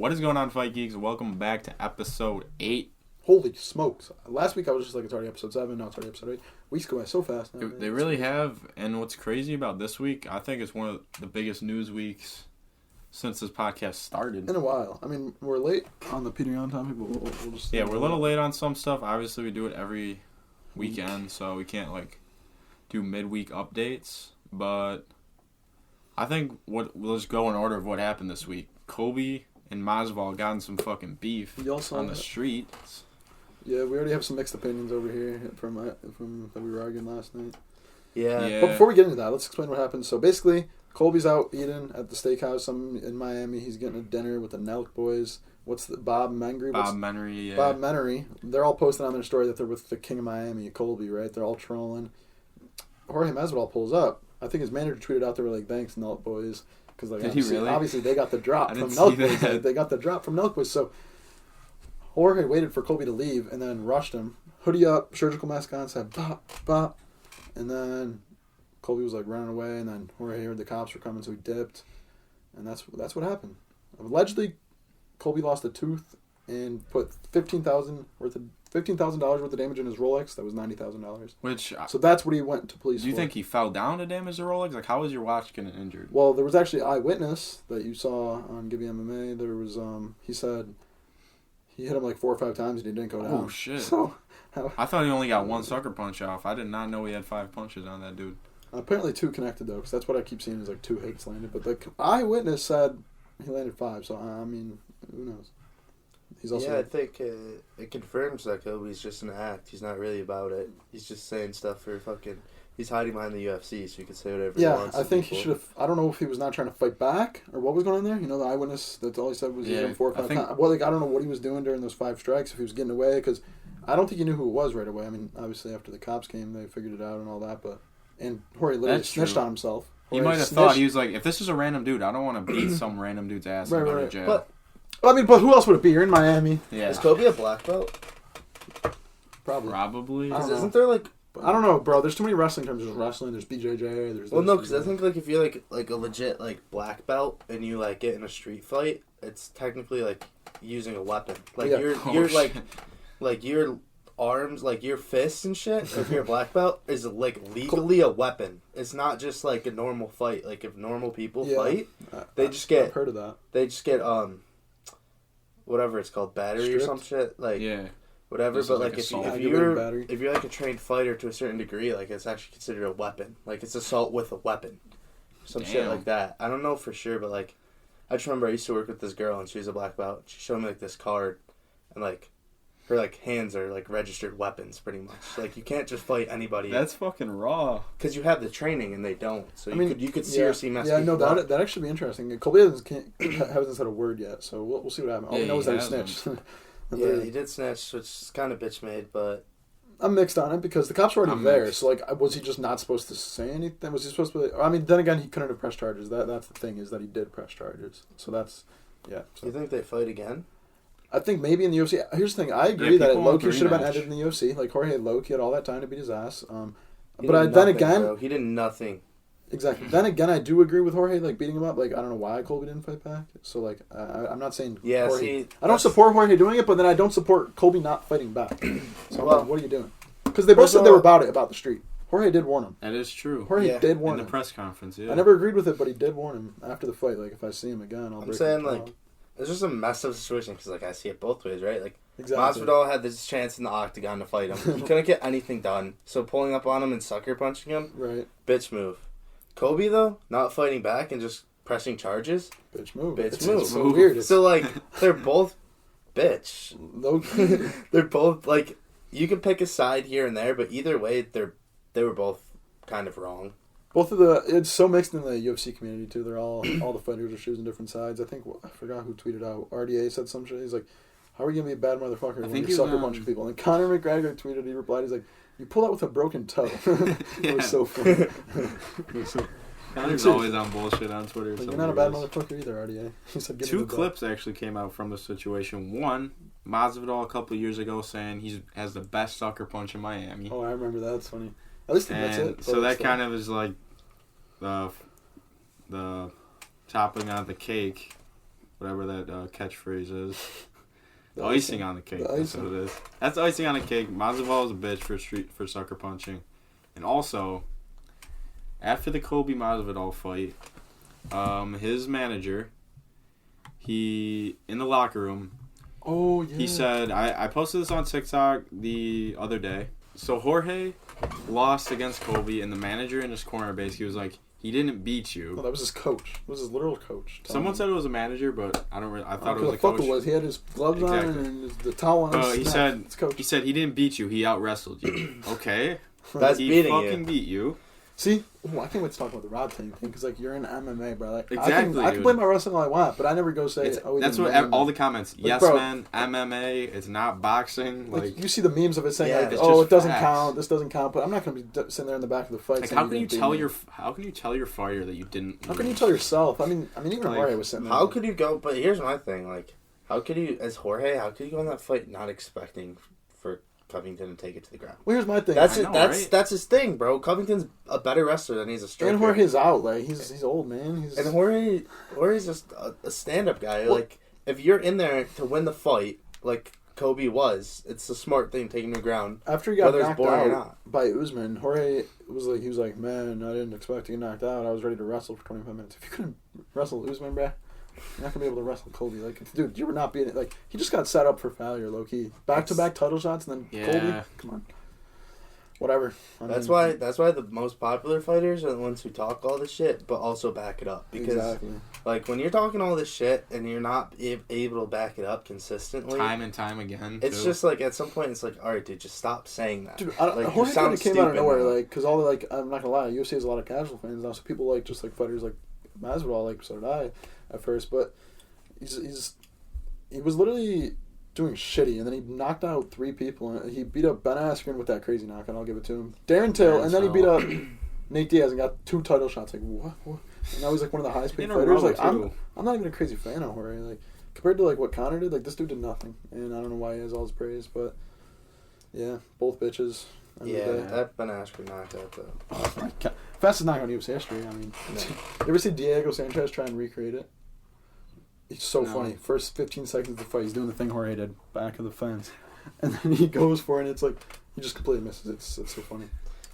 What is going on, Fight Geeks? Welcome back to episode 8. Holy smokes. Last week I was just like, it's already episode 7, now it's already episode 8. Weeks go by so fast now. They really have, and what's crazy about this week, I think it's one of the biggest news weeks since this podcast started. In a while. I mean, we're late on the Patreon topic, but we'll just... Yeah, we're a little late on some stuff. Obviously, we do it every weekend, so we can't, do midweek updates. But I think let's go in order of what happened this week. Colby and Masvidal got in some fucking beef on the streets. Yeah, we already have some mixed opinions over here from that we were arguing last night. Yeah. But before we get into that, let's explain what happened. So basically, Colby's out eating at the steakhouse in Miami. He's getting a dinner with the Nelk boys. What's the Bob Mengry? Bob Menery, yeah. Bob Menery. They're all posting on their story that they're with the King of Miami, Colby, right? They're all trolling. Jorge Masvidal pulls up. I think his manager tweeted out, they were like, "Thanks, Nelk boys." Because Did he really? Obviously they got the drop from Nelk boys. They got the drop from Nelk boys. So Jorge waited for Colby to leave and then rushed him. Hoodie up, surgical mask on, said bop, bop. And then Colby was like running away, and then Jorge heard the cops were coming, so he dipped. And that's what happened. Allegedly, Colby lost a tooth and put $15,000 worth of damage in his Rolex. That was $90,000. So that's what he went to police for. Do you think he fell down to damage the Rolex? Like, how was your watch getting injured? Well, there was actually an eyewitness that you saw on Gibby MMA. There was, he said he hit him like 4 or 5 times and he didn't go down. Oh, shit. So, I thought he only got 1 sucker punch off. I did not know he had 5 punches on that dude. Apparently 2 connected, though, because that's what I keep seeing is like 2 hits landed. But the eyewitness said he landed 5, so I mean, who knows? He's also I think it confirms that Kobe's just an act. He's not really about it. He's just saying stuff for fucking... He's hiding behind the UFC, so he can say whatever he wants. Yeah, I think he should have... I don't know if he was not trying to fight back or what was going on there. You know, the eyewitness, that's all he said was he hit him 4 or 5 times. Well, I don't know what he was doing during those 5 strikes, if he was getting away, because I don't think he knew who it was right away. I mean, obviously after the cops came, they figured it out and all that, but... And Jorge literally snitched on himself. He might have thought, he was like, if this is a random dude, I don't want to beat some random dude's ass and go to jail. But who else would it be? You're in Miami. Yeah. Is Kobe a black belt? Probably. Because isn't there I don't know, bro. There's too many wrestling terms. There's wrestling. There's BJJ. There's. Well, no, because I think if you're like a legit black belt and you get in a street fight, it's technically using a weapon. Your arms, your fists and shit. If you're a black belt, is legally a weapon. It's not just a normal fight. If normal people fight, they just get. I've heard of that. They just get whatever it's called, battery or some shit. Whatever. But if you're a trained fighter to a certain degree, it's actually considered a weapon. It's assault with a weapon, shit like that. I don't know for sure, but I just remember I used to work with this girl and she was a black belt. She showed me this card, and her hands are registered weapons pretty much. You can't just fight anybody. That's fucking raw. Because you have the training and they don't. So you could seriously mess people up. Yeah, no, that actually be interesting. Colby hasn't said a word yet, so we'll see what happens. All we know is that he snitched. Yeah, he did snitch, which is kind of bitch made, but... I'm mixed on it because the cops were already there, so was he just not supposed to say anything? Was he supposed to... I mean, then again, he couldn't have pressed charges. That's the thing, is that he did press charges. So that's... Yeah. So. You think they fight again? I think maybe in the UFC. Here's the thing. I agree that Loki should have been ended in the UFC. Jorge Loki had all that time to beat his ass. Then again, he did nothing. Exactly. Then again, I do agree with Jorge beating him up. I don't know why Colby didn't fight back. So I'm not saying Jorge. I don't support Jorge doing it, but then I don't support Colby not fighting back. So what are you doing? Because they both said they were about the street. Jorge did warn him. That is true. Jorge did warn him in the press conference. Yeah. I never agreed with it, but he did warn him after the fight. If I see him again, I'll. I'm saying it's just a messed up situation because I see it both ways, right? Exactly. Masvidal had this chance in the octagon to fight him. He couldn't get anything done. So pulling up on him and sucker punching him, right? Bitch move. Kobe though, not fighting back and just pressing charges. Bitch move. Bitch move. It's so weird. So they're both bitch. Low-key. They're both you can pick a side here and there, but either way, they were both kind of wrong. It's so mixed in the UFC community too. They're all the fighters are choosing different sides. I think I forgot who tweeted out. RDA said some shit. He's like, "How are you gonna be a bad motherfucker when you sucker punch people?" And Conor McGregor tweeted. He replied, "He's like, you pull out with a broken toe." It was so funny. Conor's always on bullshit on Twitter. You're not a bad motherfucker either, RDA. He said, 2 clips actually came out from the situation. One, Masvidal a couple of years ago saying he has the best sucker punch in Miami. Oh, I remember that. That's funny. At least that's it. So that kind of is the topping on the cake whatever that catchphrase is. The icing on the cake. That's what it is. That's the icing on the cake. Masvidal is a bitch for sucker punching. And also, after the Colby Masvidal fight, his manager, in the locker room, he said, I posted this on TikTok the other day. So Jorge lost against Colby, and the manager in his corner basically was like, he didn't beat you. No, that was his coach. It was his literal coach. Someone said it was a manager, but I thought it was a coach. It was. He had his gloves on and the towel on. He said he didn't beat you. He out-wrestled you. Okay. That's beating you. He fucking beat you. See, I can't wait to talk about the Rod thing because like you're in MMA, bro. Like, exactly. I can blame my wrestling all I want, but I never go say. That's what all the comments. Like, yes, bro, man. MMA. It's not boxing. Like you see the memes of it saying like, it doesn't count. This doesn't count. But I'm not gonna be sitting there in the back of the fight. Like, how can you tell your fighter that you didn't? How can you tell yourself? I mean, even Jorge was sitting there. How could you go? But here's my thing. Like, how could you, as Jorge, how could you go in that fight not expecting for Covington to take it to the ground? Well, here's my thing. That's his thing, bro. Covington's a better wrestler than he's a striker. And Jorge's out. Like he's old, man. And Jorge's just a stand-up guy. Well, like if you're in there to win the fight, like Kobe was, it's a smart thing taking the ground. After he got knocked out by Usman, Jorge was like, man, I didn't expect to get knocked out. I was ready to wrestle for 25 minutes. If you couldn't wrestle Usman, bruh, you're not gonna be able to wrestle Colby. Like, dude, you were not being like he just got set up for failure, low key. Back-to-back title shots, and then Colby. Come on, whatever. That's why the most popular fighters are the ones who talk all this shit, but also back it up. Because like when you're talking all this shit and you're not able to back it up consistently, time and time again, it's just like at some point it's like, all right, dude, just stop saying that. Dude, Jorge kind of came out of nowhere, like because all the like I'm not gonna lie, UFC has a lot of casual fans now, so people like just like fighters like Masvidal, like so did I at first, but he was literally doing shitty, and then he knocked out 3 people, and he beat up Ben Askren with that crazy knockout. I'll give it to him. Darren Till, and then he beat up Nate Diaz and got 2 title shots. Like what? And now he's like one of the highest paid fighters. Like I'm not even a crazy fan of Jorge. Like compared to like what Conor did, like this dude did nothing, and I don't know why he has all his praise, but yeah, both bitches. Yeah, that Ben Askren knockout though. Oh my God. Fastest knockout in UFC history. I mean, you ever see Diego Sanchez try and recreate it? It's so funny. First 15 seconds of the fight, he's doing the thing Jorge did, back of the fence, and then he goes for it, and it's like he just completely misses. It's so funny.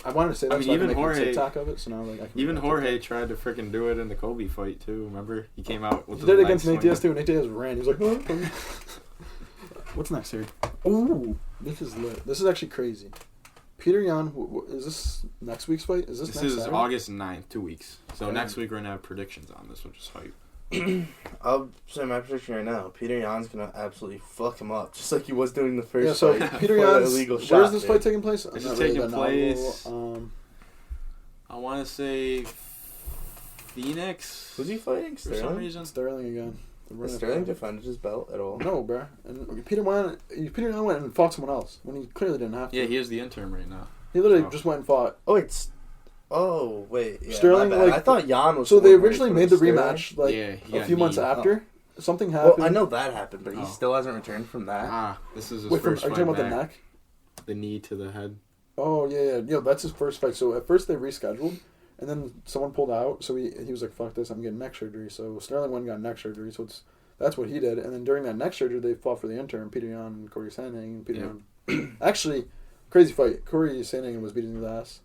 I wanted to say that. I mean, even Jorge TikTok of it, so now like even Jorge tried to freaking do it in the Kobe fight too. Remember, he came out with. He did it against Nate Diaz too. Nate Diaz ran. He was like, "What's next here?" Ooh, this is lit. This is actually crazy. Peter Yan, is this next week's fight? This is Saturday? August 9th, 2 weeks. So next week we're going to have predictions on this, which is hype. I'll say my prediction right now. Peter Yan's going to absolutely fuck him up, just like he was doing the first fight. So Peter Yan's illegal shot. Where's this fight taking place? This is taking place, I want to say Phoenix. Who's he fighting? For some reason. Sterling again. Has Sterling defended his belt at all? No, bro. And Peter Yan went and fought someone else when he clearly didn't have to. Yeah, he is the interim right now. He literally just went and fought. Oh, wait. Yeah, Sterling, like, I thought Yan was. So they originally made the rematch like a few months after. Something happened. Well, I know that happened, but he still hasn't returned from that. This is his first fight. Are you talking about the neck? The knee to the head. Oh yeah. That's his first fight. So at first they rescheduled, and then someone pulled out. So he was like, "Fuck this! I'm getting neck surgery." So Sterling went and got neck surgery. So that's what he did. And then during that neck surgery, they fought for the interim. Peter Yan and Corey Sandhagen. Yan. Actually, crazy fight. Corey Sandhagen was beating his ass,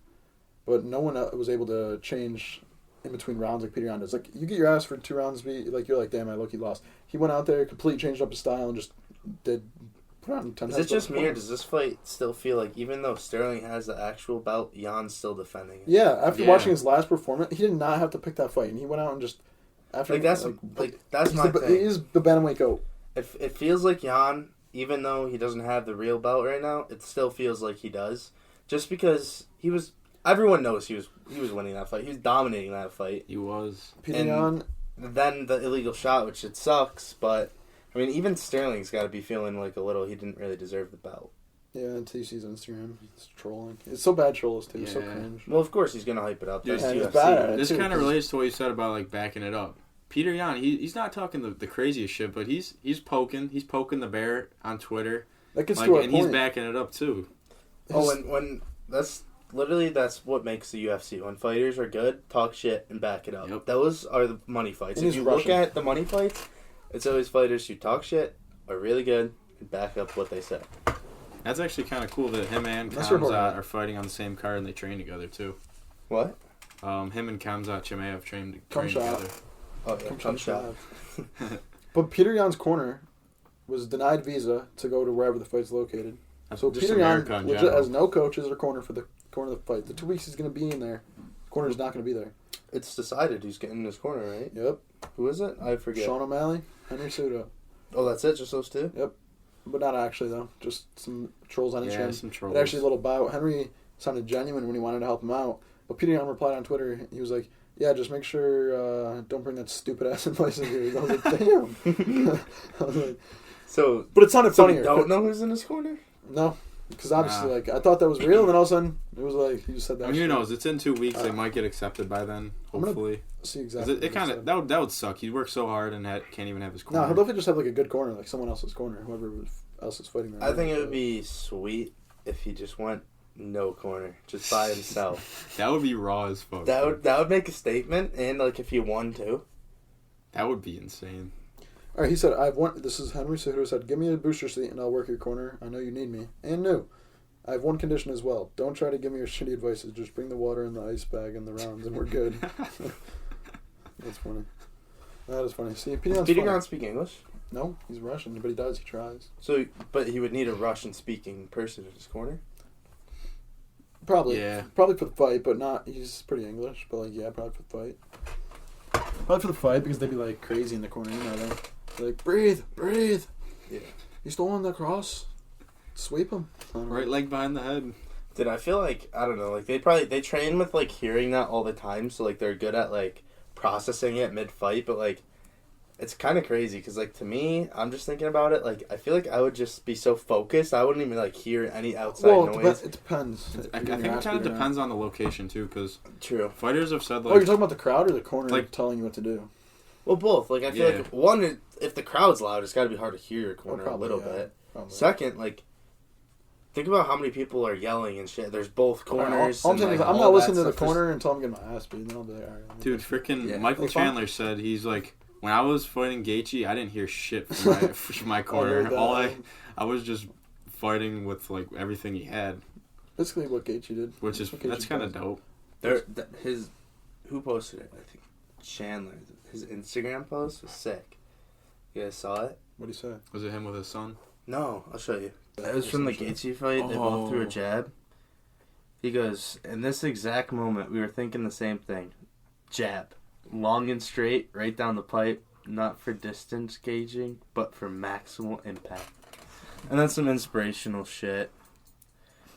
but no one was able to change in between rounds like Peter Yan does. Like, you get your ass for 2 rounds beat, like, you're like, damn, I low-key lost. He went out there, completely changed up his style, and just put on 10 Is it just me, or does this fight still feel like, even though Sterling has the actual belt, Yan's still defending it? Yeah, after watching his last performance, he did not have to pick that fight, and he went out and just... that's my thing. He is the bantamweight GOAT. It feels like Yan, even though he doesn't have the real belt right now, it still feels like he does. Just because he was... Everyone knows he was winning that fight. He was dominating that fight. He was. Peter Yan. Then the illegal shot, which it sucks, but... I mean, even Sterling's got to be feeling like a little... He didn't really deserve the belt. Yeah, until you see his Instagram. It's trolling. It's so bad trolls, too. Yeah. So cringe. Well, of course he's going to hype it up. He's bad at it, this kind of relates to what you said about, like, backing it up. Peter Yan, he's not talking the craziest shit, but he's poking the bear on Twitter. That gets to our point. He's backing it up, too. When that's what makes the UFC. When fighters are good, talk shit and back it up. Yep. Those are the money fights. If you look at the money fights, It's always fighters who talk shit, are really good, and back up what they say. That's actually kind of cool that him and Khamzat are fighting on the same card and they train together too. What? Him and Khamzat Chimaev train together. Oh, yeah, come shot. But Peter Yan's corner was denied visa to go to wherever the fight's located. So Peter Yan legit has no coaches or corner for the corner of the fight. The 2 weeks he's going to be in there, the corner's not going to be there. It's decided who's getting in his corner, right? Yep. Who is it? I forget. Sean O'Malley, Henry Cejudo. Oh, that's it? Just those two? Yep. But not actually, though. Just some trolls on Instagram. Yeah, some trolls. But actually, a little bio. Henry sounded genuine when he wanted to help him out. But Peter Yan replied on Twitter. He was like, yeah, just make sure don't bring that stupid-ass advice in here. I was like, damn. I was like, but it sounded funnier. You don't know who's in his corner? No. Because obviously, I thought that was real, and then all of a sudden, it was like, you said that. Who knows? It's in 2 weeks. They might get accepted by then, hopefully. See exactly. It kind of that would suck. He'd work so hard and can't even have his corner. No, he'll definitely just have like a good corner, like someone else's corner, whoever else is fighting there. I think it would be sweet if he just went no corner, just by himself. That would be raw as fuck. That would make a statement, and like if he won too. That would be insane. All right, he said, this is Henry Cejudo said, give me a booster seat and I'll work your corner. I know you need me. And no. I have one condition as well. Don't try to give me your shitty advices. Just bring the water and the ice bag and the rounds, and we're good. That's funny. That is funny. See, Peter Yan speak English? No, he's Russian, but he does. He tries. So, but he would need a Russian-speaking person in his corner? Probably. Yeah. Probably for the fight, but not... He's pretty English, but, like, yeah, probably for the fight. Probably for the fight, because they'd be, like, crazy in the corner, you know. They're like, breathe! Yeah. He's stolen the cross. Sweep him. Right leg behind the head. Dude, I feel like, I don't know, like, they train with, like, hearing that all the time, so, like, they're good at, like, processing it mid-fight, but, like, it's kind of crazy, because, like, to me, I'm just thinking about it, like, I feel like I would just be so focused, I wouldn't even, like, hear any outside noise. It depends. I think it kind of depends on the location, too, because True. Fighters have said, like... Oh, you're talking about the crowd or the corner telling you what to do? Well, both. Like, I feel like, one, if the crowd's loud, it's got to be hard to hear your corner a little bit. Probably. Second, like... Think about how many people are yelling and shit. There's both corners. I'm not listening to the corner until I'm getting my ass beat. Then I'll be like, all right. Dude, freaking Michael Chandler said he's like, when I was fighting Gaethje, I didn't hear shit from my corner. I was just fighting with like everything he had. Basically, what Gaethje did. That's kind of dope. Who posted it? I think Chandler. His Instagram post was sick. You guys saw it? What did he say? Was it him with his son? No, I'll show you. It was from the Gaethje fight. They both threw a jab. He goes, in this exact moment, we were thinking the same thing. Jab. Long and straight, right down the pipe. Not for distance gauging, but for maximal impact. And that's some inspirational shit.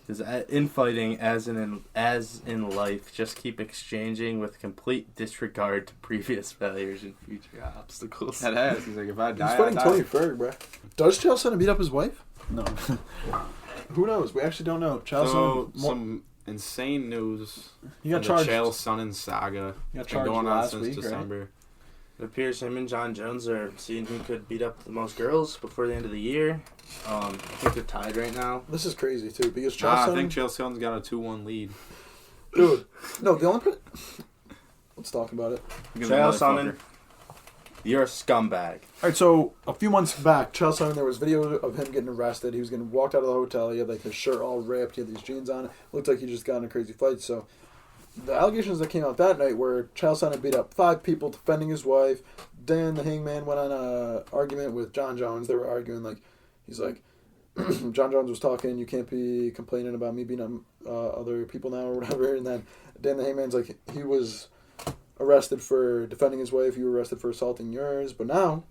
Because in fighting, as in life, just keep exchanging with complete disregard to previous failures and future obstacles. That has. He's like, if I die, he's fighting Tony Ferg, bro. Does Chael Sonnen beat up his wife? No. Who knows? We actually don't know. Chael Sonnen... Some insane news. He got charged. The Chael Sonnen saga. He got charged going on since December. Right? It appears him and John Jones are seeing who could beat up the most girls before the end of the year. I think they're tied right now. This is crazy, too, because Chael Sonnen... I think Chael Sonnen's got a 2-1 lead. Dude. No, the only... Let's talk about it. Chael Sonnen, you're a scumbag. All right, so a few months back, Chael Sonnen, there was video of him getting arrested. He was getting walked out of the hotel. He had like his shirt all ripped. He had these jeans on. It looked like he just got in a crazy fight. So the allegations that came out that night were Chael Sonnen beat up 5 people defending his wife. Dan the Hangman went on an argument with John Jones. They were arguing like, he's like, John Jones was talking, you can't be complaining about me beating up other people now or whatever. And then Dan the Hangman's like, he was arrested for defending his wife, you were arrested for assaulting yours. But now,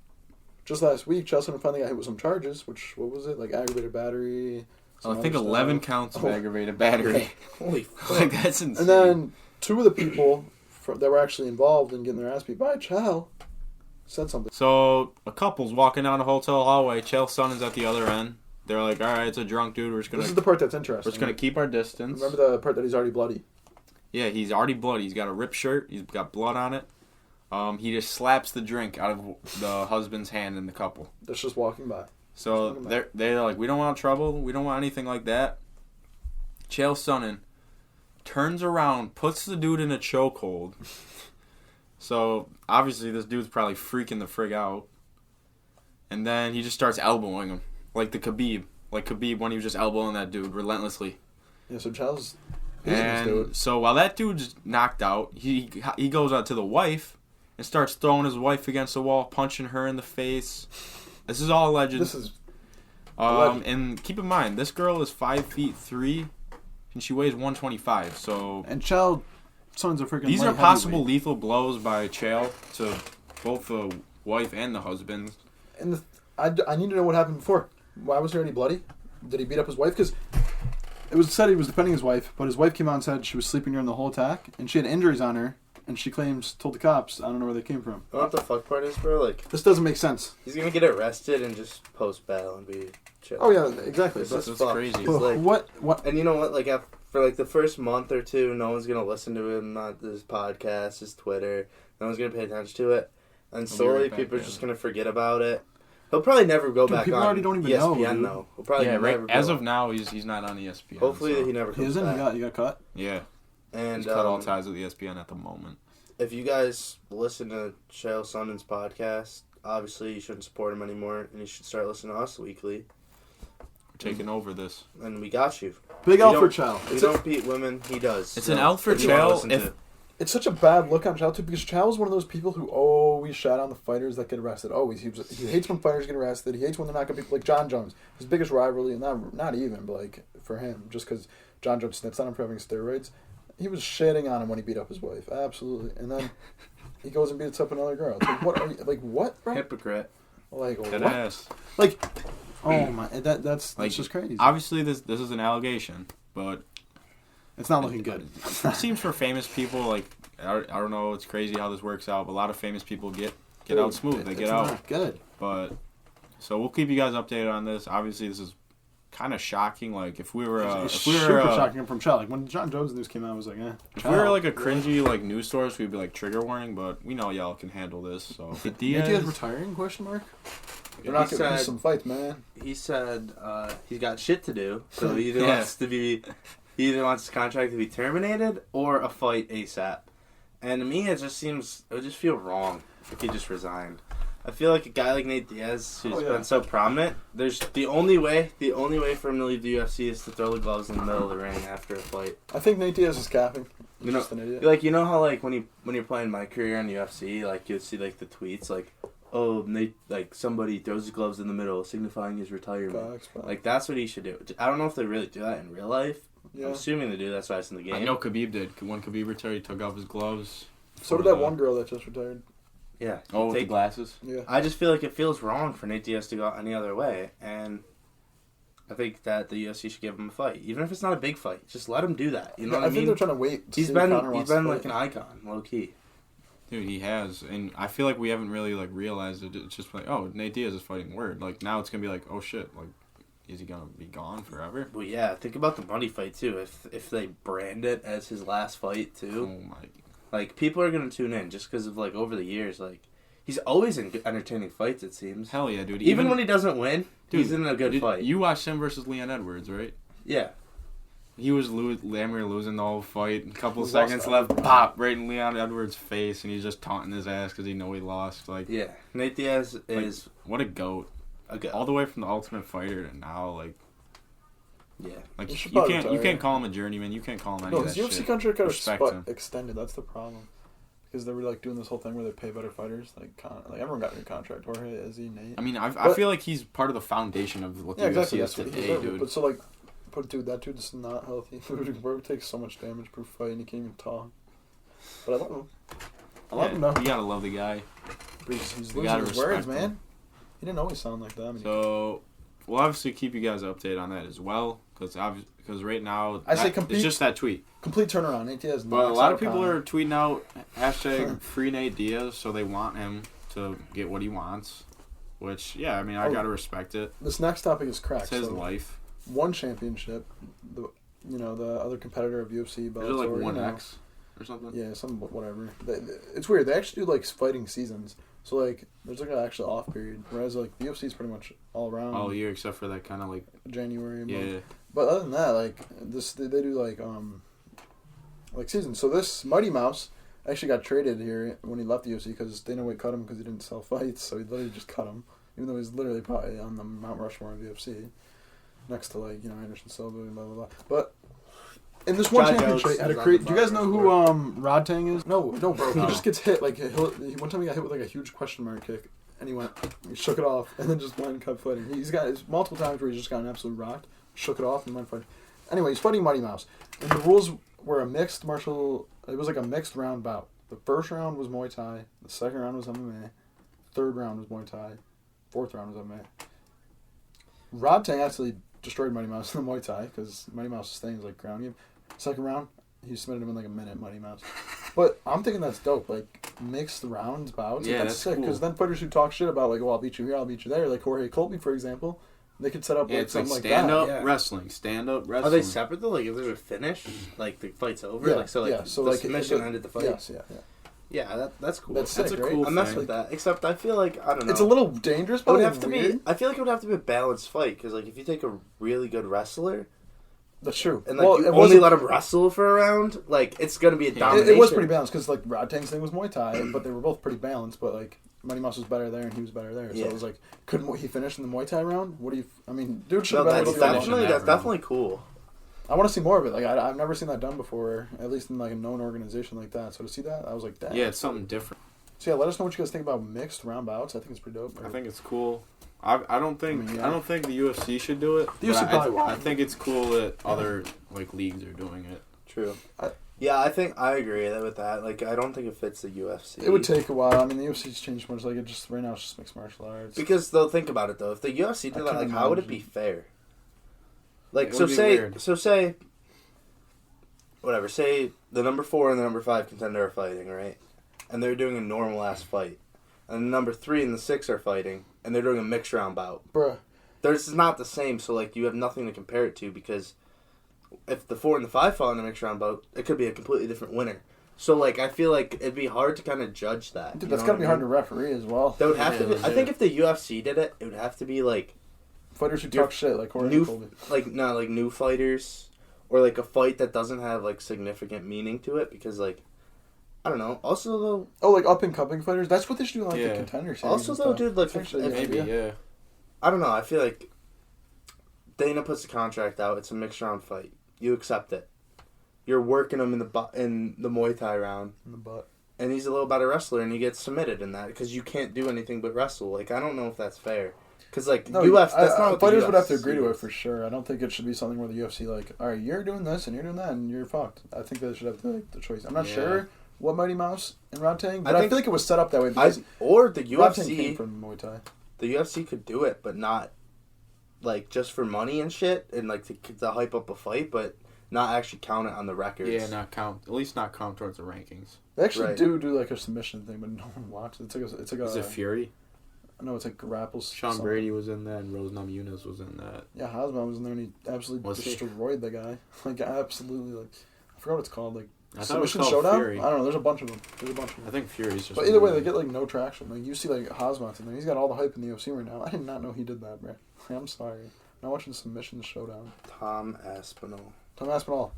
just last week, Chael Sonnen finally got hit with some charges, which, what was it, like aggravated battery? I think 11 counts of aggravated battery. Holy fuck. Like, that's insane. And then 2 of the people that were actually involved in getting their ass beat by Chael said something. So, a couple's walking down a hotel hallway, Chael Sonnen's at the other end. They're like, alright, it's a drunk dude, we're just gonna... This is the part that's interesting. We're just gonna keep our distance. Remember the part that he's already bloody? Yeah, he's already bloody. He's got a ripped shirt. He's got blood on it. He just slaps the drink out of the husband's hand in the couple. That's just walking by. So they're like, we don't want trouble. We don't want anything like that. Chael Sonnen turns around, puts the dude in a chokehold. So obviously this dude's probably freaking the frig out. and then he just starts elbowing him like Khabib when he was just elbowing that dude relentlessly. Yeah, so Chael's. And so while that dude's knocked out, he goes out to the wife and starts throwing his wife against the wall, punching her in the face. This is all alleged. This is. And keep in mind, this girl is 5'3", and she weighs 125. So. And Chael Sonnen's a freaking. These are possible lethal blows by Chael to both the wife and the husband. And I need to know what happened before. Why was he already bloody? Did he beat up his wife? Because it was said he was defending his wife, but his wife came out and said she was sleeping during the whole attack, and she had injuries on her, and she told the cops, I don't know where they came from. You know what the fuck part is, bro? Like, this doesn't make sense. He's gonna get arrested and just post bail and be chill. Oh yeah, exactly. That's crazy. Like, what? And you know what? Like, for like the first month or two, no one's gonna listen to him, not his podcast, his Twitter. No one's gonna pay attention to it, and slowly people are just gonna forget about it. He'll probably never go back people on already don't even ESPN, know, though. He'll probably never as of now, he's not on ESPN. Hopefully so. he never comes back. He got cut? Yeah. And he's cut all ties with ESPN at the moment. If you guys listen to Chael Sonnen's podcast, obviously you shouldn't support him anymore, and you should start listening to us weekly. We're taking over this. And we got you. Big L for Chael. We don't beat women, he does. It's an L for Chael. It's such a bad look on Chael, too, because Chael is one of those people who always shout on the fighters that get arrested. Always. He hates when fighters get arrested. He hates when they're not going to be... Like John Jones. His biggest rivalry, not even, but like for him, just because John Jones snitched on him for having steroids, he was shitting on him when he beat up his wife. Absolutely. And then he goes and beats up another girl. It's like, what are you... Like, what, bro? Hypocrite. Like, that what? ass. Like, oh my... That's like, just crazy. Obviously, this is an allegation, but... It's not looking good. It seems for famous people, like... I don't know. It's crazy how this works out, but a lot of famous people get out smooth. They get out. Not good. But so we'll keep you guys updated on this. Obviously, this is kind of shocking. Like if we were super shocking from Chael. Like when John Jones news came out, I was like, If we were like a cringy like news source, we'd be like trigger warning. But we know y'all can handle this. So Diaz retiring? Question mark. They're not giving us some fights, man. He said he's got shit to do, so he either wants to be. He either wants his contract to be terminated or a fight ASAP. And to me, it just feel wrong if he just resigned. I feel like a guy like Nate Diaz, who's been so prominent, there's the only way for him to leave the UFC is to throw the gloves in the middle of the ring after a fight. I think Nate Diaz is capping. He's just an idiot. Like, you know how like when you're playing My Career in the UFC, like you'd see like the tweets like, oh, Nate, like somebody throws his gloves in the middle, signifying his retirement. Facts. Like that's what he should do. I don't know if they really do that in real life. Yeah. I'm assuming they do. That's why it's in the game. I know Khabib did. When Khabib retired, he took off his gloves. So did that one girl that just retired. Yeah. Oh, with the glasses? Yeah. I just feel like it feels wrong for Nate Diaz to go any other way. And I think that the UFC should give him a fight. Even if it's not a big fight. Just let him do that. You know what I mean? I think they're trying to wait. He's been like an icon, low-key. Dude, he has. And I feel like we haven't really like realized it. It's just like, oh, Nate Diaz is fighting word. Like, now it's going to be like, oh, shit. Like, is he going to be gone forever? Well, yeah. Think about the money fight, too. If they brand it as his last fight, too. Oh, my. Like, people are going to tune in just because of, like, over the years, like, he's always in entertaining fights, it seems. Hell yeah, dude. Even when he doesn't win, he's in a good fight. You watched him versus Leon Edwards, right? Yeah. He was Lamir losing the whole fight. A couple of seconds left, pop, right in Leon Edwards' face, and he's just taunting his ass because he know he lost. Like, yeah, Nate Diaz is... What a goat. All the way from the Ultimate Fighter to now, like... Yeah. Like, you can't call him a journeyman. You can't call him any of that shit. his UFC contract got extended. That's the problem. Because they were like doing this whole thing where they pay better fighters. Like everyone got a new contract. Jorge, Izzy, Nate. I mean, I feel like he's part of the foundation of what the UFC is today, dude. But so like, that dude's not healthy. Bro takes so much damage per fight and he can't even talk. But I love him. I love him though. You gotta love the guy. He's losing his words, man. He didn't always sound like that. So we'll obviously keep you guys updated on that as well. Because right now, it's just that tweet. Complete turnaround. Nate Diaz. But a lot of people are tweeting out hashtag free Nate Diaz, so they want him to get what he wants. Which, yeah, I mean, I gotta respect it. This next topic is crack. It's his life. One championship, the other competitor of UFC, Bellator. Is it like 1X or something? Yeah, whatever. It's weird. They actually do like fighting seasons. So like, there's like an actual off period, whereas like the UFC is pretty much all around. All year except for that kind of like January. Yeah. But other than that, like they do like seasons. So this Mighty Mouse actually got traded here when he left the UFC because Dana White cut him because he didn't sell fights. So he literally just cut him. even though he's literally probably on the Mount Rushmore of UFC, next to like Anderson Silva and blah blah blah. But in this one championship, had a do you guys know who Rod Tang is? No, bro. He just gets hit like one time he got hit with like a huge question mark kick, and he shook it off, and then just went and kept fighting. He's got multiple times where he's just gotten absolutely rocked, shook it off, and went fighting. Anyway, he's fighting Mighty Mouse, and the rules were a mixed martial. It was like a mixed round bout. The first round was Muay Thai. The second round was MMA. Third round was Muay Thai. Fourth round was MMA. Rod Tang actually destroyed Mighty Mouse in the Muay Thai because Mighty Mouse's thing is like ground game. Second round, he submitted him in like a minute, Mighty Mouse. But I'm thinking that's dope. Like mixed rounds bouts. Yeah, that's sick. Because then fighters who talk shit about like, well, I'll beat you here, I'll beat you there, like Jorge Colby, for example. They could set up like something like stand up wrestling. Stand up wrestling. Are they separate though? Like if there's a finish, like the fight's over. Yeah, so the submission ended the fight. Yes, yeah. That's cool. That's sick, a right? cool. I mess with that. Except I feel like I don't know. It's a little dangerous, but it would have to be. I feel like it would have to be a balanced fight because like if you take a really good wrestler. That's true. And like you only let him wrestle for a round, like it's gonna be a domination. It was pretty balanced because like Rod Tang's thing was Muay Thai, but they were both pretty balanced. But like Mighty Mouse was better there, and he was better there. So it was like, couldn't he finish in the Muay Thai round? What do you? I mean, dude should have been able to that's definitely cool. I want to see more of it. Like I've never seen that done before, at least in like a known organization like that. So to see that, I was like, damn. Yeah, it's something different. So yeah, let us know what you guys think about mixed round bouts. I think it's pretty dope. I think it's cool. I don't think the UFC should do it. The UFC probably won't. I think it's cool that other like leagues are doing it. True. I think I agree with that. Like I don't think it fits the UFC. It would take a while. I mean, the UFC's changed much. Like it just right now, it's just mixed martial arts. Because they'll think about it though. If the UFC did that, like how would it be fair? Like say, whatever. Say the number 4 and the number 5 contender are fighting, right? And they're doing a normal ass fight. And the number 3 and the 6 are fighting, and they're doing a mixed round bout. Bruh. This is not the same, so like you have nothing to compare it to because if the 4 and the 5 fought in a mixed round bout, it could be a completely different winner. So like I feel like it'd be hard to kind of judge that. Dude, that's gotta be hard to referee as well. That would have to be. I think if the UFC did it, it would have to be like fighters who talk shit like Jorge Colby. Like new fighters, or like a fight that doesn't have like significant meaning to it because like. I don't know. Also, though... Oh, like up-and-coming fighters? That's what they should do in, like, the contender series. Also, though, dude, like... Maybe. I don't know. I feel like Dana puts the contract out. It's a mixed round fight. You accept it. You're working him in the Muay Thai round. In the butt. And he's a little better wrestler, and he gets submitted in that because you can't do anything but wrestle. Like, I don't know if that's fair. Because, like, that's not what fighters would have to agree to it for sure. I don't think it should be something where the UFC, like, all right, you're doing this and you're doing that, and you're fucked. I think they should have the choice. I'm not sure... What Mighty Mouse and Rod Tang? But I feel like it was set up that way because or the UFC Rod Tang came from Muay Thai. The UFC could do it, but not like just for money and shit, and like to hype up a fight, but not actually count it on the records. Yeah, at least not count towards the rankings. They actually do like a submission thing, but no one watches. It's like Is it Fury? No, it's like grapples. Sean Brady was in that, and Rose Namajunas was in that. Yeah, Hasman was in there, and he absolutely destroyed the guy. Like absolutely, like I forgot what it's called, like. Submission Showdown? Fury. I don't know. There's a bunch of them. I think Fury's just. But either way, they get like no traction. Like you see, like Hasman's in there. He's got all the hype in the UFC right now. I did not know he did that, bro. I'm sorry. I'm not watching Submission Showdown. Tom Aspinall,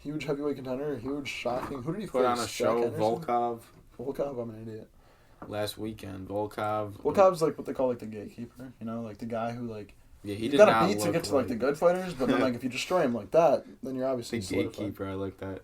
huge heavyweight contender. Huge shocking. Who did he put on a show? Volkov. I'm an idiot. Last weekend, Volkov's like what they call like the gatekeeper. You know, like the guy who like. Yeah, he did not beat to get to like the good fighters, but then like if you destroy him like that, then you're obviously the gatekeeper. I like that.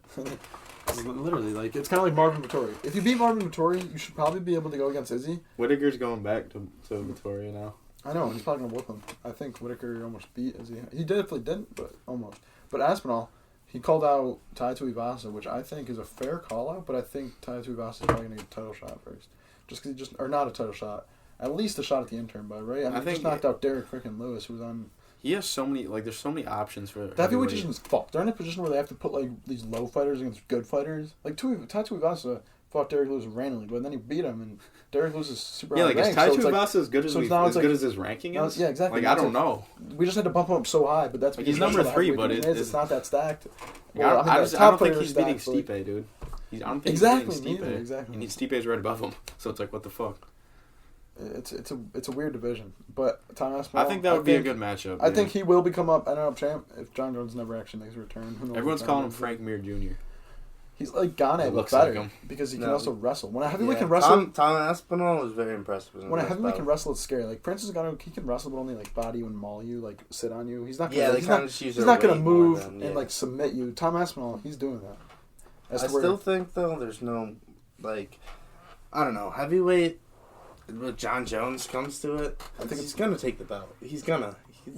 Literally, like it's kind of like Marvin Vettori. If you beat Marvin Vettori, you should probably be able to go against Izzy. Whittaker's going back to Vettori now. I know, he's probably gonna whoop him. I think Whittaker almost beat Izzy. He definitely didn't, but almost. But Aspinall, he called out Tai Tuivasa, which I think is a fair call out. But I think Tai Tuivasa is probably gonna get a title shot first, just because or not a title shot. At least a shot at the interim, bud, right? I mean, he just knocked out Derek freaking Lewis, who was on... He has so many... Like, there's so many options for... The heavyweight division is fucked. They're in a position where they have to put, like, these low fighters against good fighters. Like, Tai Tuivasa fought Derek Lewis randomly, but then he beat him, and Derek Lewis is super high ranked. Is Tai Tuivasa as good as his ranking is? Yeah, exactly. Like, I don't know. We just had to bump him up so high, but that's... Like, he's number 3, but it's not that stacked. Well, I don't think he's beating Stipe, dude. I don't think he's beating Stipe. Exactly. And Stipe's right above him, so it's like, what the fuck? It's a weird division, but Tom Aspinall. I think that would be a good matchup. I think he will become up NL champ if John Jones never actually makes a return. Everyone's calling him Frank Mir Jr. He's like Gane, but better like because he can also wrestle. When a heavyweight can wrestle, Tom Aspinall was very impressive. When a heavyweight can wrestle, it's scary. Like Francis Ngannou, he can wrestle, but only like body you and maul you, like sit on you. He's not. Gonna, he's not gonna move and like submit you. Tom Aspinall, he's doing that. I still think though, there's no like, I don't know, heavyweight. When John Jones comes to it, I think he's gonna take the belt.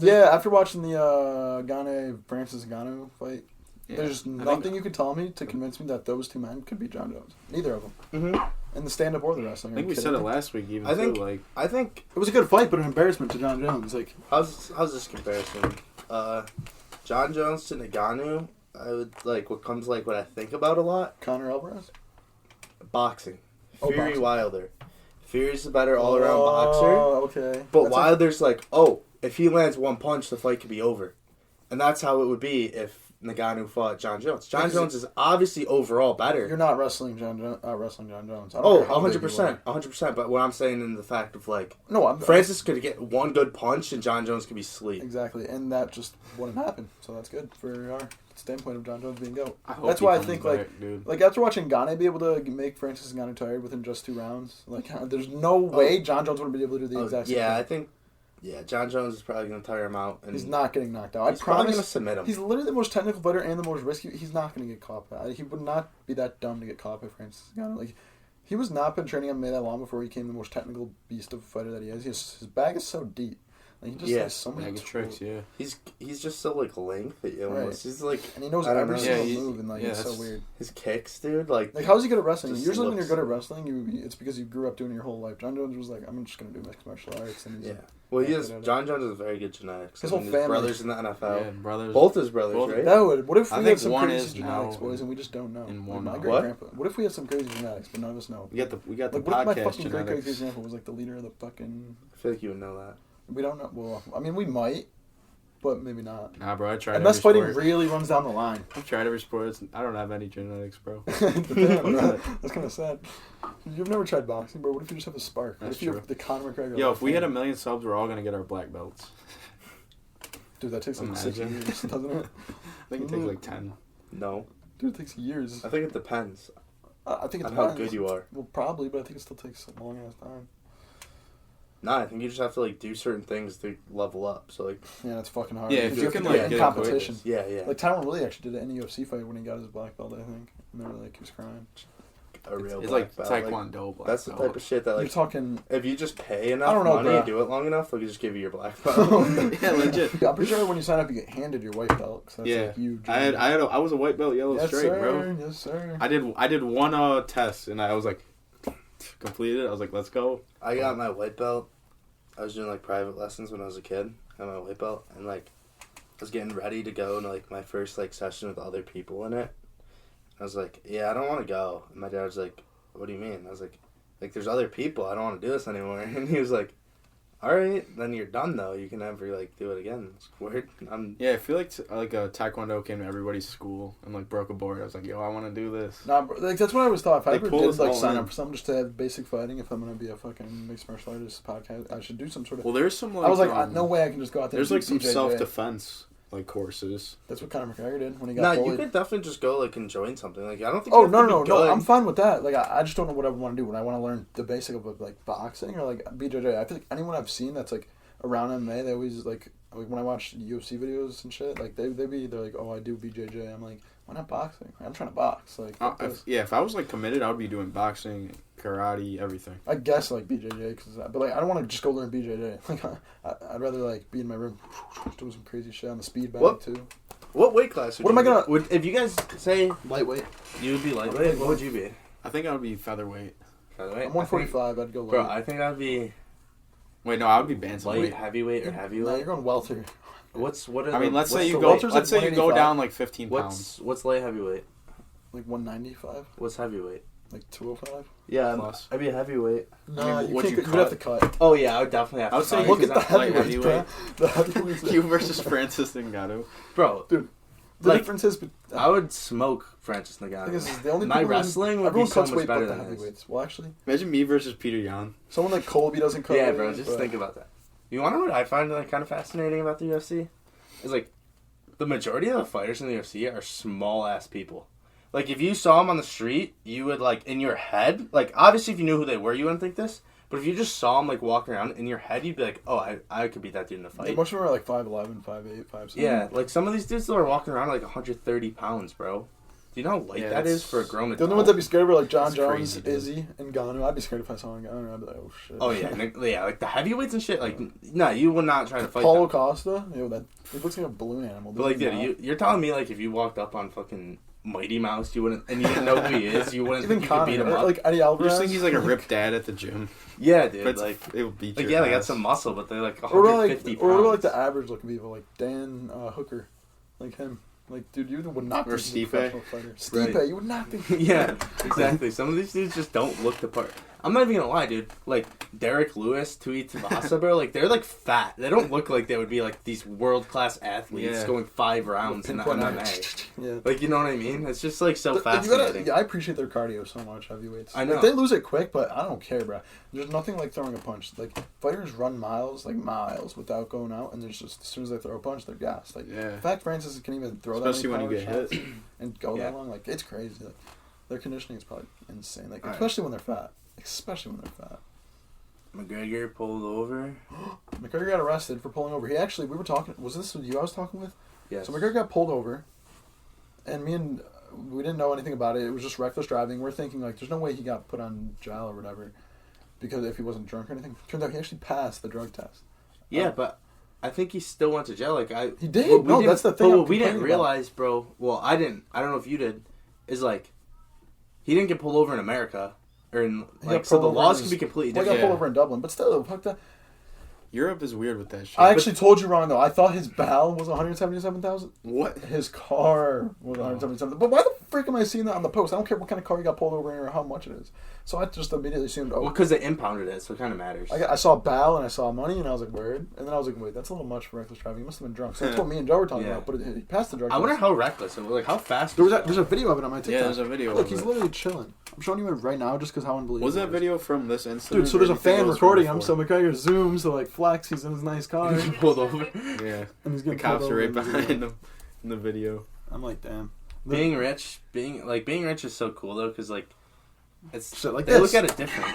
After watching the Gane Francis Ngannou fight. Yeah. There's nothing you could tell me to convince me that those two men could beat John Jones. Neither of them. Mm-hmm. In the stand-up or the wrestling. I think we said it last week. Even I think it was a good fight, but an embarrassment to John Jones. Like, how's this comparison? John Jones to Ngannou. I would like what comes like what I think about a lot. Conor Alvarez. Boxing. Fury Wilder. Fury's the better all-around boxer. Oh, okay. But Wilder's like, if he lands one punch, the fight could be over, and that's how it would be if Ngannou fought John Jones. John Jones is obviously overall better. You're not wrestling John Jones. 100%. 100%. But what I'm saying in the fact of like... Francis could get one good punch and John Jones could be asleep. Exactly. And that just wouldn't happen. So that's good for our standpoint of John Jones being GOAT. That's why I think like after watching Gane be able to make Francis Ngannou tired within just 2 rounds, like there's no way John Jones wouldn't be able to do the exact same thing. I think... Yeah, John Jones is probably going to tire him out. And he's not getting knocked out. He's probably going to submit him. He's literally the most technical fighter and the most risky. He's not going to get caught by. He would not be that dumb to get caught by Francis Ngannou. Like, he was not been training MMA that long before he became the most technical beast of a fighter that he is. His bag is so deep. Like, he just has so many tricks. Yeah, he's just so like lengthy. Almost. He's like, and he knows every single move, and like it's so weird. His kicks, dude. Like how's he good at wrestling? Usually, when you're good at wrestling, it's because you grew up doing it your whole life. John Jones was like, I'm just gonna do mixed martial arts, and he's well, John Jones has very good genetics. His whole family, brothers in the NFL, brothers, both his brothers, right? That would. What if we had some crazy genetics, boys, and we just don't know? My great grandpa. What if we had some crazy genetics, but none of us know? We got the podcast genetics. What if my fucking great grandpa was like the leader of the fucking? I feel like you would know that. We don't know. Well, I mean, we might, but maybe not. Nah, bro, I tried. Unless fighting really runs down the line. I've tried every sport. I don't have any genetics, bro. That's kind of sad. You've never tried boxing, bro. What if you just have a spark? What if you have the Conor McGregor? Yo, if we had 1 million subs, we're all gonna get our black belts. Dude, that takes like 6 years, doesn't it? I think it takes like 10. No. Dude, it takes years. I think it depends. I think it depends on how good you are. Well, probably, but I think it still takes a long ass time. Nah, I think you just have to like do certain things to level up. So like, yeah, it's fucking hard. Yeah, if you can like in competition. Yeah. Like Tyron Woodley actually did it in a UFC fight when he got his black belt, I think. And they were like, he was crying. It's like Taekwondo black that's the type of shit that like you're talking. If you just pay enough money and do it long enough, they'll just give you your black belt. Yeah, legit. I'm pretty sure when you sign up, you get handed your white belt. Cause that's like huge. I was a white belt yellow straight, bro. Yes, sir. I did one test and I was like completed. I was like, let's go. I got my white belt. I was doing like private lessons when I was a kid. I got my white belt and like I was getting ready to go into like my first like session with other people in it. I was like, yeah, I don't want to go. And my dad was like, what do you mean? I was like, there's other people. I don't want to do this anymore. And he was like, all right, then you're done though. You can never like do it again. It's weird. Yeah, I feel like a Taekwondo came to everybody's school and like broke a board. I was like, yo, I want to do this. Nah, bro, like that's what I always thought. If I ever did like sign up for something just to have basic fighting, if I'm gonna be a fucking mixed martial artist podcast, I should do some sort of. Well, there's some like. I was like, no way I can just go out there. There's like some self-defense like courses. That's what Conor McGregor did when he got bullied. You could definitely just go like and join something. Like I don't think. Oh no! I'm fine with that. Like I just don't know what I want to do when I want to learn the basic of like boxing or like BJJ. I feel like anyone I've seen that's like around MMA, they always like when I watch UFC videos and shit. Like they're like, oh, I do BJJ. I'm like, why not boxing? I'm trying to box. Like if I was like committed, I would be doing boxing, karate, everything. I guess like BJJ, but like I don't want to just go learn BJJ. Like I'd rather like be in my room doing some crazy shit on the speed bag too. What weight class? What am I gonna? If you guys say lightweight, you would be lightweight. What would you be? I think I would be featherweight. Featherweight. I'm 145. I'd go light. Bro, I think I'd be. Wait, no, I would be bantamweight. Light, heavyweight, or heavyweight. No, you're going welter. Let's say you go down like 15 pounds. What's light heavyweight? Like 195. What's heavyweight? Like 205. Yeah, plus. I'd be a heavyweight. No, you have to cut. Oh yeah, I would definitely have to. I would say look at the heavyweight. The heavyweight. You versus Francis Ngannou. Bro, dude. The difference is, I would smoke Francis Ngannou. The only my wrestling would be so much better than heavyweights. Well, actually, imagine me versus Peter Yan. Someone like Colby doesn't cut. Yeah, bro. Just think about that. You want to know what I find like kind of fascinating about the UFC? Is like the majority of the fighters in the UFC are small ass people. Like, if you saw him on the street, you would, like, in your head, like, obviously if you knew who they were, you wouldn't think this. But if you just saw him, like, walking around, in your head, you'd be like, oh, I could beat that dude in a fight. Yeah, most of them are, like, 5'11", 5'8", 5'7". Yeah, like, some of these dudes that are walking around, like, 130 pounds, bro. Do you know how light that is for a grown adult? The only ones I'd be scared of are, like, John Jones, Izzy, and Ngannou. I'd be scared if I saw Ngannou. I'd be like, oh, shit. Oh, yeah, like, the heavyweights and shit, like, no, you would not try to fight Paulo them. Costa? He looks like a balloon animal. But, like, dude, you're telling me, like, if you walked up on fucking Mighty Mouse, you wouldn't, and you didn't know who he is, you wouldn't even think you could beat him up. Like, Eddie Alvarez. You just think he's, like, a ripped dad at the gym. Yeah, dude, but like, it would beat like, your yeah, ass. they got some muscle, but they're, like, 150 pounds. Or what about, like, the average-looking people, like Dan Hooker, like him. Like, dude, you would not or think he's a professional fighter. Stipe, right. You would not think. Yeah, exactly. Some of these dudes just don't look the part. I'm not even gonna lie, dude. Like, Derek Lewis, Tui Tabasa, bro, like, they're, like, fat. They don't look like they would be, like, these world-class athletes going 5 rounds in MMA. Yeah. Like, you know what I mean? It's just, like, so fascinating. I appreciate their cardio so much, heavyweights. I know. Like, they lose it quick, but I don't care, bro. There's nothing like throwing a punch. Like, fighters run miles, without going out, and there's just, as soon as they throw a punch, they're gassed. Like, the fact Francis can even throw especially that many when you get hit and go that long, like, it's crazy. Like, their conditioning is probably insane. Like, especially when they're fat. McGregor pulled over. McGregor got arrested for pulling over. We were talking, was this you I was talking with? Yes. So McGregor got pulled over, and we didn't know anything about it. It was just reckless driving. We're thinking, like, there's no way he got put on jail or whatever, because if he wasn't drunk or anything. Turns out he actually passed the drug test. Yeah, but I think he still went to jail. Like, he did. No, that's the thing. But what we didn't realize, bro. Well, I didn't. I don't know if you did. Is like, he didn't get pulled over in America. Or in, like, so the laws can be completely different. He got pulled over in Dublin, but still, fuck that. Europe is weird with that shit. I actually told you wrong, though. I thought his BAL was $177,000. What? His car was $177,000. But why the frick am I seeing that on the post? I don't care what kind of car he got pulled over in or how much it is. So I just immediately assumed, well, because they impounded it, so it kind of matters. I saw BAL and I saw money, and I was like, word. And then I was like, wait, that's a little much for reckless driving. He must have been drunk. So that's what me and Joe were talking about, but he passed the drug test. I wonder how reckless it was. Like, how fast there's a video of it on my TikTok. Yeah, there's a video Look, he's literally chilling. I'm showing you it right now just because how unbelievable was that video from this incident? Dude, so there's a fan recording him, so McGregor zooms to, like, flex. He's in his nice car. pulled over. Yeah. And he's getting the cops are right behind him in the video. I'm like, damn. Being rich is so cool, though, because, like, it's shit like they look at it different.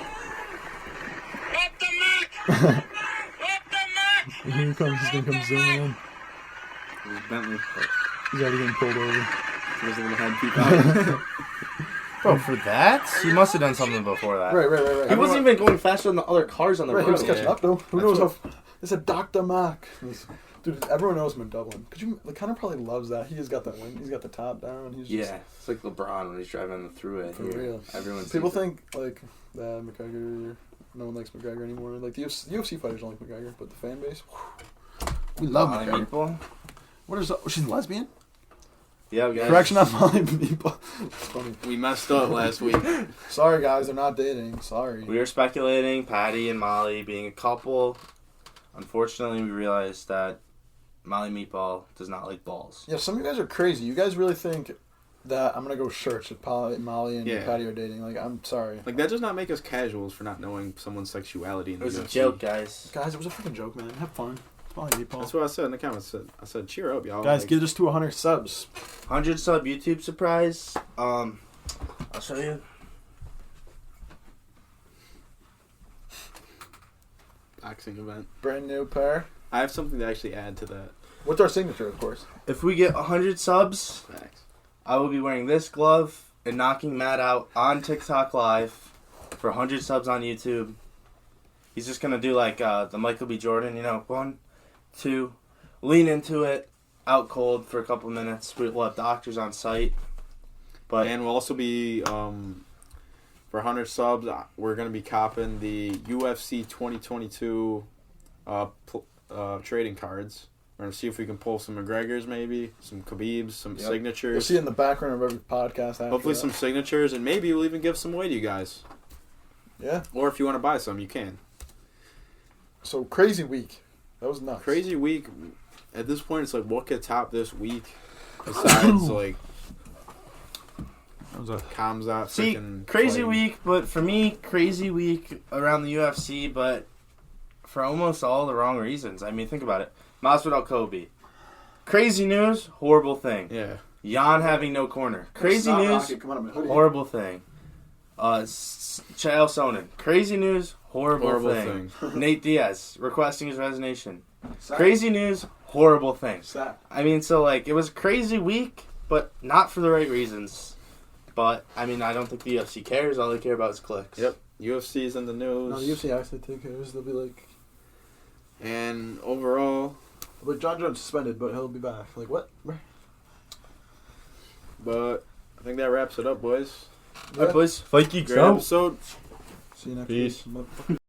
Here he comes. He's going to come zooming in. Bentley. He's already getting pulled over. There's a little head peek out. Bro, for that? He must have done something before that. Right. He wasn't even going faster than the other cars on the road. He was catching up, though. Who knows how... It's a Dr. Mac. Dude, everyone knows him in Dublin. Conor probably loves that. He just got that wing. He's got the top down. He's just, it's like LeBron when he's driving through it. For real. People think, like, that McGregor... No one likes McGregor anymore. Like, the UFC fighters don't like McGregor, but the fan base... We love McGregor. What is... She's a lesbian? Yeah, guys. Correction on Molly people. Funny. We messed up last week. Sorry, guys. They're not dating. Sorry. We were speculating Patty and Molly being a couple. Unfortunately, we realized that Molly Meatball does not like balls. Yeah, some of you guys are crazy. You guys really think that I'm going to go church if Molly and Patty are dating. Like, I'm sorry. Like, that does not make us casuals for not knowing someone's sexuality in the UFC. It was a joke, guys. Guys, it was a freaking joke, man. Have fun. Molly Meatball. That's what I said in the comments. I said, cheer up, y'all. Guys, get us to 100 subs. 100 sub YouTube surprise. I'll show you. Boxing event. Brand new pair. I have something to actually add to that. What's our signature, of course? If we get 100 subs, I will be wearing this glove and knocking Matt out on TikTok Live for 100 subs on YouTube. He's just going to do like the Michael B. Jordan, 1, 2, lean into it, out cold for a couple minutes. We'll have doctors on site. And we'll also be, for 100 subs, we're going to be copping the UFC 2022 trading cards. We're going to see if we can pull some McGregors maybe, some Khabibs, some signatures. You'll see in the background of every podcast. Hopefully some signatures, and maybe we'll even give some away to you guys. Yeah. Or if you want to buy some, you can. So, crazy week. That was nuts. Crazy week. At this point, it's like, what could top this week besides, like, Kamzat? See, crazy week, but for me, crazy week around the UFC, but for almost all the wrong reasons. I mean, think about it. Masvidal Colby. Crazy news, horrible thing. Yeah. Jan having no corner. Crazy news. Horrible thing. Chael Sonnen. Crazy news. Horrible thing. Nate Diaz requesting his resignation. Crazy news. Horrible thing. I mean, so like it was a crazy week, but not for the right reasons. But I mean, I don't think the UFC cares. All they care about is clicks. Yep. UFC's in the news. No, the UFC actually cares. They'll be like. And overall. But John Jones suspended, but he'll be back. Like what? But I think that wraps it up, boys. All right, boys. Fight Geeks Great episode. See you next Peace. week.